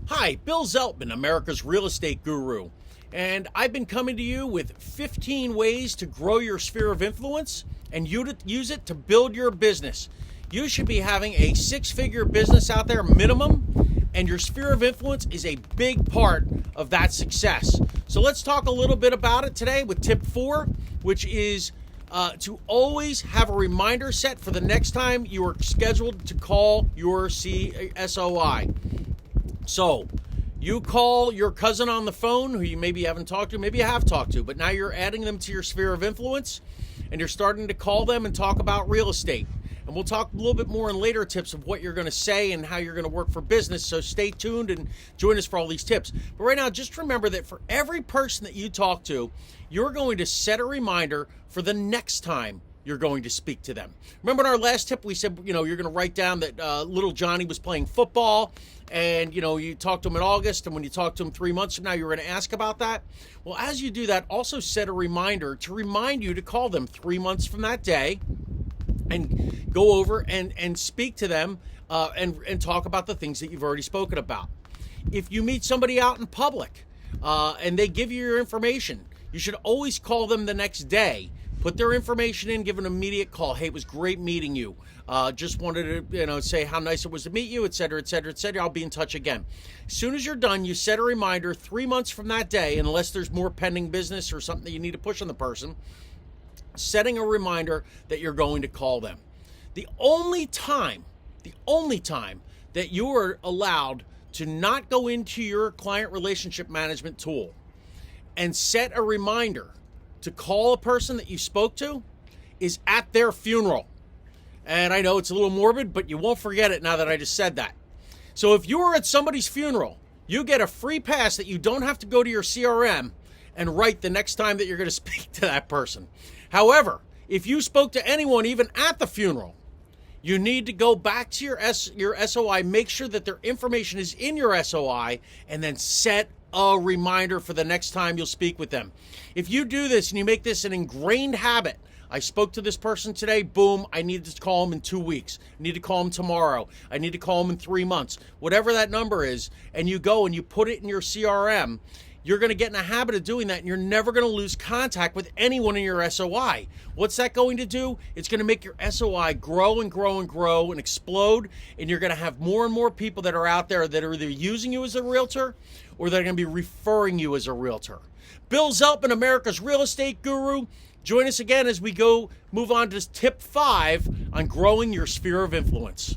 Hi, Bill Zeltman, America's real estate guru, and I've been coming to you with 15 ways to grow your sphere of influence and you to use it to build your business. You should be having a six-figure business out there minimum, and your sphere of influence is a big part of that success. So let's talk a little bit about it today with tip 4, which is to always have a reminder set for the next time you are scheduled to call your SOI. So, you call your cousin on the phone who you maybe haven't talked to, maybe you have talked to, but now you're adding them to your sphere of influence and you're starting to call them and talk about real estate. And we'll talk a little bit more in later tips of what you're going to say and how you're going to work for business. So stay tuned and join us for all these tips. But right now, just remember that for every person that you talk to, you're going to set a reminder for the next time you're going to speak to them. Remember in our last tip, we said, you're going to write down that little Johnny was playing football and, you talked to him in August, and when you talk to him 3 months from now, you're going to ask about that. Well, as you do that, also set a reminder to remind you to call them 3 months from that day and go over and speak to them and talk about the things that you've already spoken about. If you meet somebody out in public and they give you your information, you should always call them the next day. Put their information in, give an immediate call. Hey, it was great meeting you. Just wanted to, say how nice it was to meet you, et cetera, et cetera, et cetera. I'll be in touch again. As soon as you're done, you set a reminder 3 months from that day, unless there's more pending business or something that you need to push on the person, setting a reminder that you're going to call them. The only time that you are allowed to not go into your client relationship management tool and set a reminder to call a person that you spoke to is at their funeral. And I know it's a little morbid, but you won't forget it now that I just said that. So if you're at somebody's funeral, you get a free pass that you don't have to go to your CRM and write the next time that you're going to speak to that person. However, if you spoke to anyone even at the funeral, you need to go back to your SOI, make sure that their information is in your SOI, and then set a reminder for the next time you'll speak with them. If you do this and you make this an ingrained habit, I spoke to this person today, boom, I need to call them in 2 weeks. I need to call them tomorrow. I need to call them in 3 months. Whatever that number is, and you go and you put it in your CRM, you're going to get in a habit of doing that, and you're never going to lose contact with anyone in your SOI. What's that going to do? It's going to make your SOI grow and grow and grow and explode, and you're going to have more and more people that are out there that are either using you as a realtor or they're going to be referring you as a realtor. Bill Zeltman, America's real estate guru. Join us again as we move on to tip 5 on growing your sphere of influence.